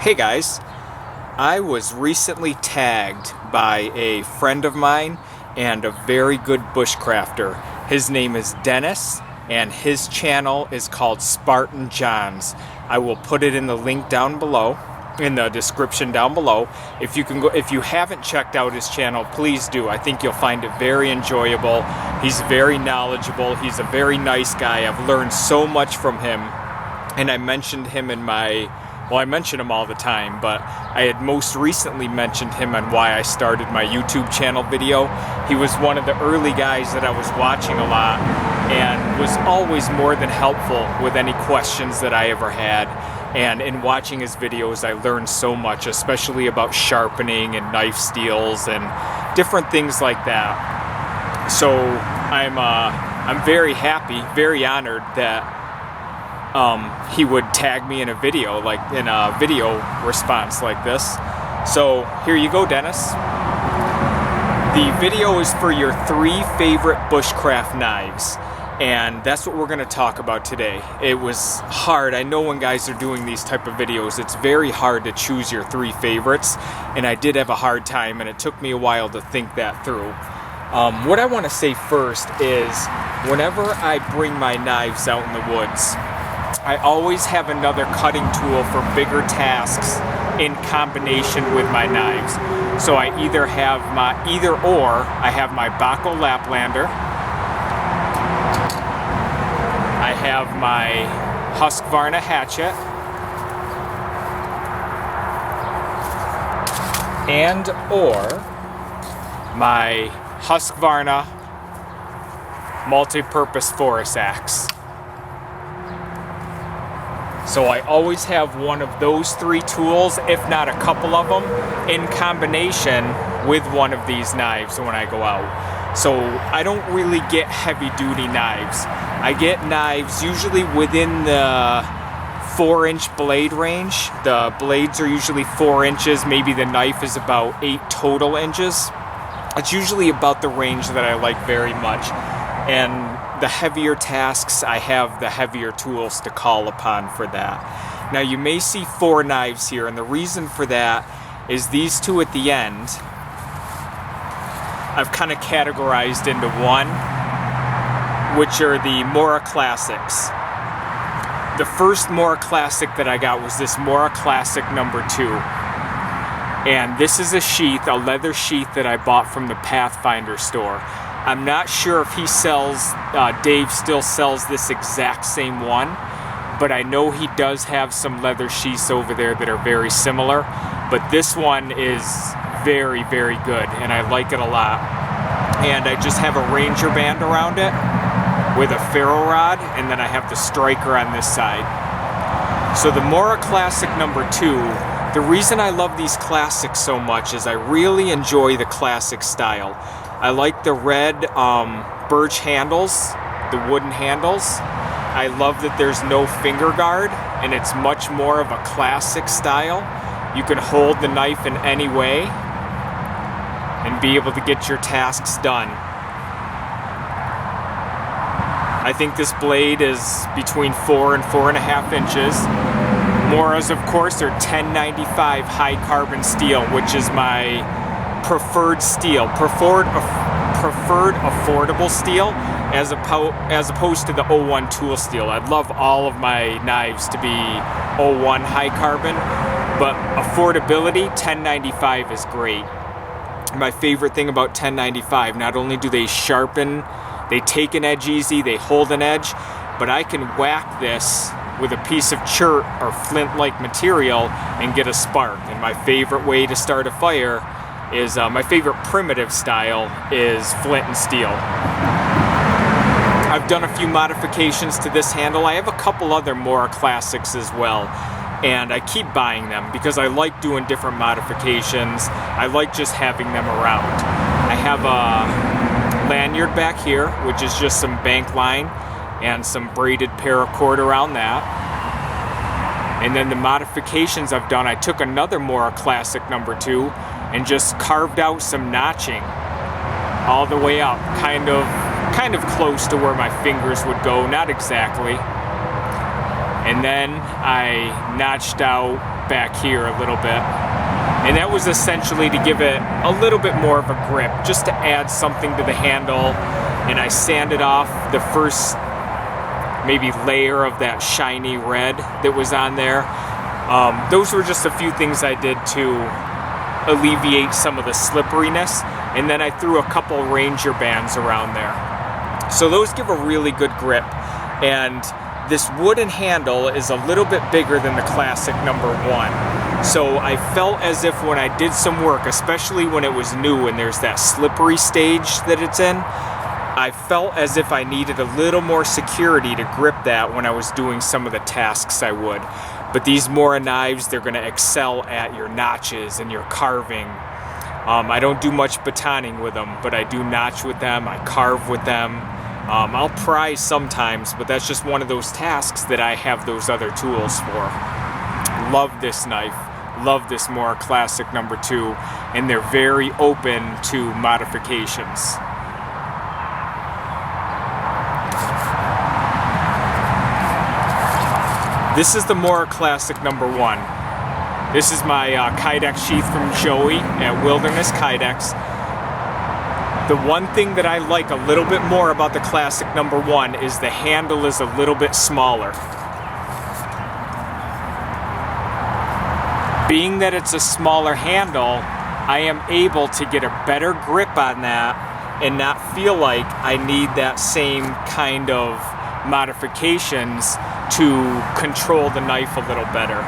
Hey guys, I was recently tagged by a friend of mine and a very good bushcrafter. His name is Dennis and his channel is called SpartanJohns. I will put it in the link down below, in the description down below. If you haven't checked out his channel, please do. I think you'll find it very enjoyable. He's very knowledgeable. He's a very nice guy. I've learned so much from him, and I mentioned him in I mention him all the time, but I had most recently mentioned him on why I started my YouTube channel video. He was one of the early guys that I was watching a lot and was always more than helpful with any questions that I ever had. And in watching his videos, I learned so much, especially about sharpening and knife steels and different things like that. So I'm very happy, very honored that he would tag me in a video, response like this. So here you go, Dennis. The video is for your 3 favorite bushcraft knives, and that's what we're going to talk about today. It was hard. I know when guys are doing these type of videos, it's very hard to choose your 3 favorites, and I did have a hard time, and it took me a while to think that through. What I want to say first is, whenever I bring my knives out in the woods, I always have another cutting tool for bigger tasks in combination with my knives. So I either have my Bako Laplander, I have my Husqvarna hatchet, and or my Husqvarna multi-purpose forest axe. So I always have one of those 3 tools, if not a couple of them, in combination with one of these knives when I go out. So I don't really get heavy duty knives. I get knives usually within the 4-inch blade range. The blades are usually 4 inches, maybe the knife is about 8 total inches. It's usually about the range that I like very much. And the heavier tasks, I have the heavier tools to call upon for that. Now you may see 4 knives here, and the reason for that is these 2 at the end I've kind of categorized into one, which are the Mora Classics. The first Mora Classic that I got was this Mora Classic number 2. And this is a sheath, a leather sheath that I bought from the Pathfinder store. I'm not sure if he sells, Dave still sells this exact same one, but I know he does have some leather sheaths over there that are very similar, but this one is very, very good, and I like it a lot. And I just have a Ranger band around it with a ferro rod, and then I have the striker on this side. So the Mora Classic number 2, the reason I love these classics so much is I really enjoy the classic style. I like the red birch handles, the wooden handles. I love that there's no finger guard, and it's much more of a classic style. You can hold the knife in any way and be able to get your tasks done. I think this blade is between 4 and 4.5 inches. Moras, of course, are 1095 HighCarbonSteel, which is my preferred steel, preferred affordable steel, as opposed to the 01 tool steel. I'd love all of my knives to be 01 high carbon, but affordability, 1095 is great. My favorite thing about 1095, not only do they sharpen, they take an edge easy, they hold an edge, but I can whack this with a piece of chert or flint-like material and get a spark. And my favorite way to start a fire is, my favorite primitive style is flint and steel. I've done a few modifications to this handle. I have a couple other Mora Classics as well, and I keep buying them because I like doing different modifications. I like just having them around. I have a lanyard back here, which is just some bank line and some braided paracord around that. And then the modifications I've done, I took another Mora Classic number 2 and just carved out some notching all the way up, kind of close to where my fingers would go, not exactly. And then I notched out back here a little bit. And that was essentially to give it a little bit more of a grip, just to add something to the handle. And I sanded off the first maybe layer of that shiny red that was on there. Those were just a few things I did to alleviate some of the slipperiness. And then I threw a couple Ranger bands around there. So those give a really good grip. And this wooden handle is a little bit bigger than the Classic number 1. So I felt as if when I did some work, especially when it was new and there's that slippery stage that it's in, I felt as if I needed a little more security to grip that when I was doing some of the tasks I would. But these Mora knives, they're going to excel at your notches and your carving. I don't do much batoning with them, but I do notch with them, I carve with them. I'll pry sometimes, but that's just one of those tasks that I have those other tools for. Love this knife. Love this Mora Classic number 2, and they're very open to modifications. This is the Mora Classic number 1. This is my Kydex sheath from Joey at Wilderness Kydex. The one thing that I like a little bit more about the Classic number 1 is the handle is a little bit smaller. Being that it's a smaller handle, I am able to get a better grip on that and not feel like I need that same kind of modifications to control the knife a little better.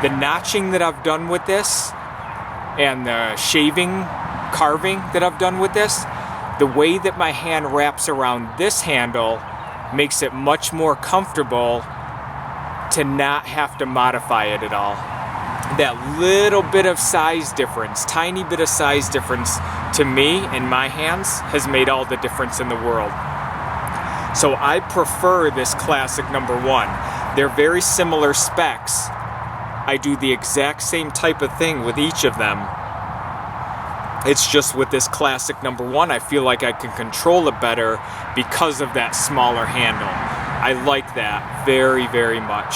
The notching that I've done with this and the carving that I've done with this, the way that my hand wraps around this handle makes it much more comfortable to not have to modify it at all. That little bit of size difference, tiny bit of size difference to me and my hands has made all the difference in the world. So I prefer this Classic number 1. They're very similar specs. I do the exact same type of thing with each of them. It's just with this Classic number 1, I feel like I can control it better because of that smaller handle. I like that very, very much.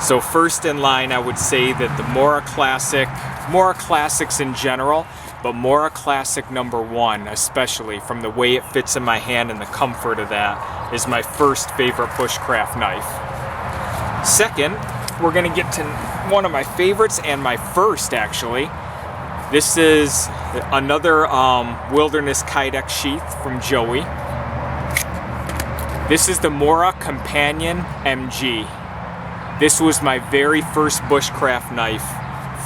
So first in line, I would say that the Mora Classics in general, but Mora Classic number 1 especially, from the way it fits in my hand and the comfort of that, is my first favorite bushcraft knife. Second, we're gonna get to one of my favorites and my first actually. This is another Wilderness Kydex sheath from Joey. This is the Mora Companion MG. This was my very first bushcraft knife.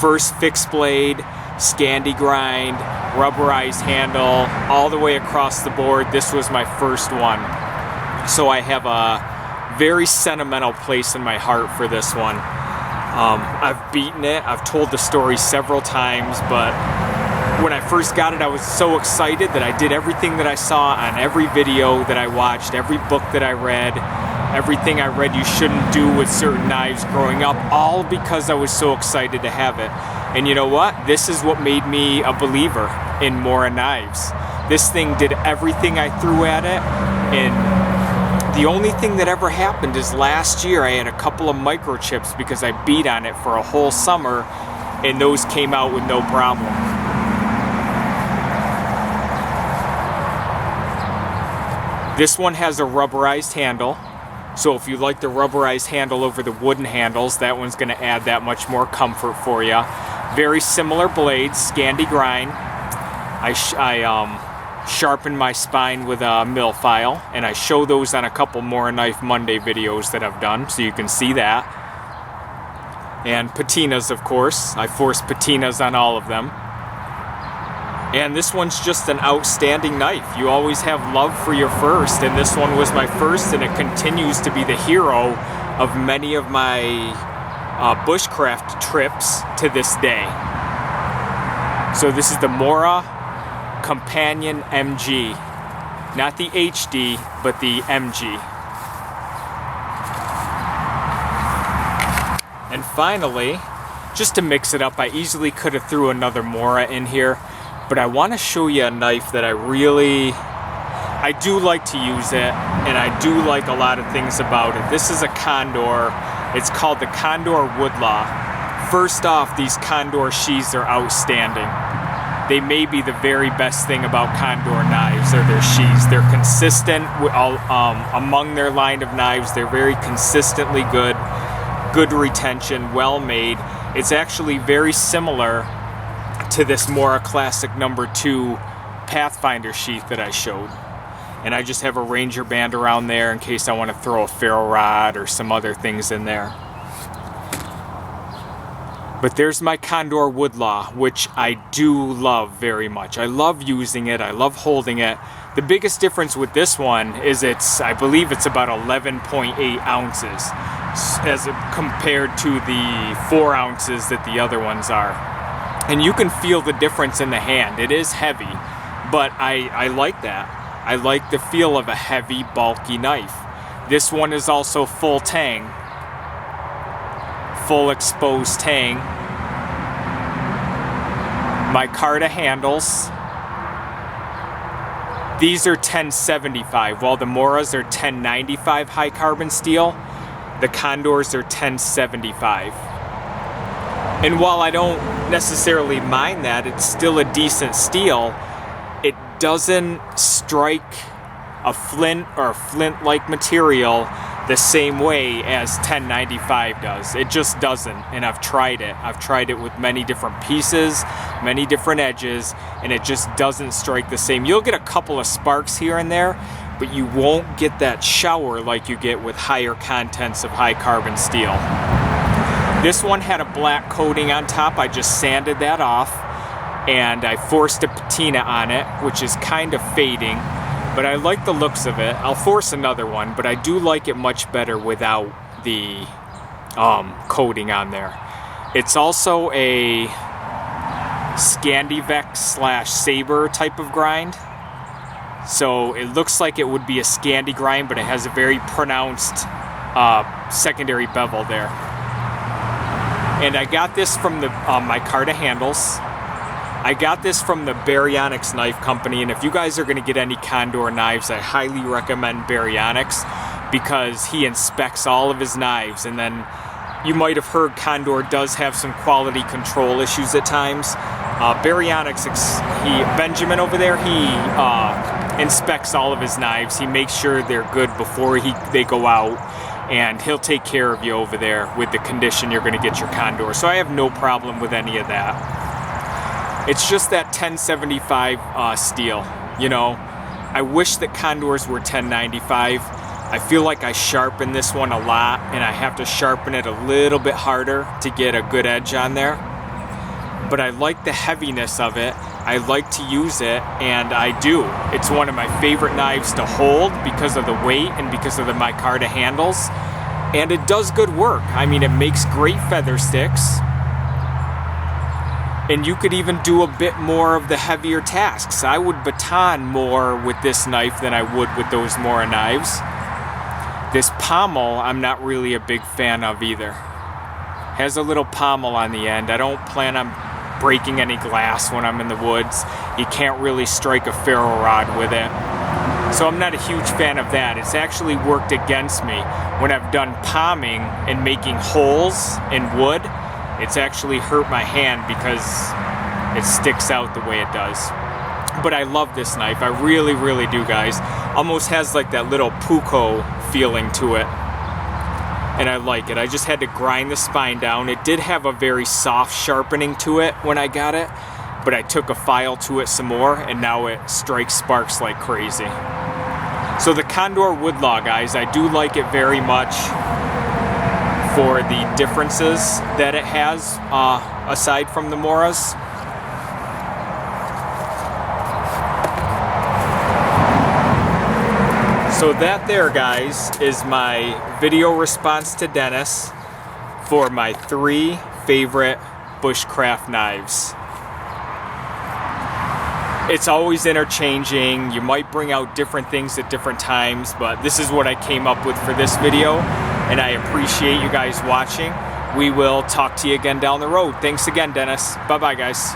First fixed blade, Scandi grind, rubberized handle, all the way across the board. This was my first one. So I have a very sentimental place in my heart for this one. I've beaten it, I've told the story several times, but when I first got it, I was so excited that I did everything that I saw on every video that I watched, every book that I read, everything I read you shouldn't do with certain knives growing up, all because I was so excited to have it. And you know what? This is what made me a believer in Mora knives. This thing did everything I threw at it, and the only thing that ever happened is last year I had a couple of microchips because I beat on it for a whole summer, and those came out with no problem. This one has a rubberized handle. So if you like the rubberized handle over the wooden handles, that one's going to add that much more comfort for you. Very similar blades, Scandi grind. I sharpen my spine with a mill file, and I show those on a couple Mora Knife Monday videos that I've done, so you can see that. And patinas, of course. I force patinas on all of them. And this one's just an outstanding knife. You always have love for your first, and this one was my first, and it continues to be the hero of many of my bushcraft trips to this day. So this is the Mora Companion MG. Not the HD, but the MG. And finally, just to mix it up, I easily could have threw another Mora in here, but I want to show you a knife that I really I do like to use it, and I do like a lot of things about it. This is a Condor. It's called the Condor Wood Law. First off, these Condor sheaths are outstanding. They may be the very best thing about Condor knives, are their sheaths. They're consistent among their line of knives. They're very consistently good, good retention, well made. It's actually very similar to this Mora Classic #2 Pathfinder sheath that I showed. And I just have a Ranger band around there in case I want to throw a ferro rod or some other things in there. But there's my Condor Wood Law, which I do love very much. I love using it. I love holding it. The biggest difference with this one is I believe it's about 11.8 ounces as compared to the 4 ounces that the other ones are. And you can feel the difference in the hand. It is heavy, but I like that. I like the feel of a heavy, bulky knife. This one is also full tang. Full exposed tang. Micarta handles. These are 1075, while the Moras are 1095 high carbon steel. The Condors are 1075. And while I don't necessarily mind that, it's still a decent steel. It doesn't strike a flint or a flint-like material the same way as 1095 does. It just doesn't, and I've tried it. I've tried it with many different pieces, many different edges, and it just doesn't strike the same. You'll get a couple of sparks here and there, but you won't get that shower like you get with higher contents of high carbon steel. This one had a black coating on top. I just sanded that off, and I forced a patina on it, which is kind of fading, but I like the looks of it. I'll force another one, but I do like it much better without the coating on there. It's also a Scandivex / Saber type of grind. So it looks like it would be a Scandi grind, but it has a very pronounced secondary bevel there. And I got this from the micarta handles. I got this from the Baryonyx Knife Company, and if you guys are going to get any Condor knives, I highly recommend Baryonyx because he inspects all of his knives. And then you might have heard Condor does have some quality control issues at times. Baryonyx, Benjamin over there, he inspects all of his knives. He makes sure they're good before they go out, and he'll take care of you over there with the condition you're going to get your Condor. So I have no problem with any of that. It's just that 1075 steel, you know. I wish that Condors were 1095. I feel like I sharpen this one a lot, and I have to sharpen it a little bit harder to get a good edge on there. But I like the heaviness of it. I like to use it, and I do. It's one of my favorite knives to hold because of the weight and because of the micarta handles. And it does good work. I mean, it makes great feather sticks. And you could even do a bit more of the heavier tasks. I would baton more with this knife than I would with those Mora knives. This pommel, I'm not really a big fan of either. Has a little pommel on the end. I don't plan on breaking any glass when I'm in the woods. You can't really strike a ferro rod with it. So I'm not a huge fan of that. It's actually worked against me when I've done palming and making holes in wood. It's actually hurt my hand because it sticks out the way it does. But I love this knife. I really, really do, guys. Almost has like that little puko feeling to it. And I like it. I just had to grind the spine down. It did have a very soft sharpening to it when I got it, but I took a file to it some more, and now it strikes sparks like crazy. So the Condor Wood Law, guys, I do like it very much for the differences that it has aside from the Moras. So that there, guys, is my video response to Dennis for my 3 favorite bushcraft knives. It's always interchanging. You might bring out different things at different times, but this is what I came up with for this video, and I appreciate you guys watching. We will talk to you again down the road. Thanks again, Dennis. Bye-bye, guys.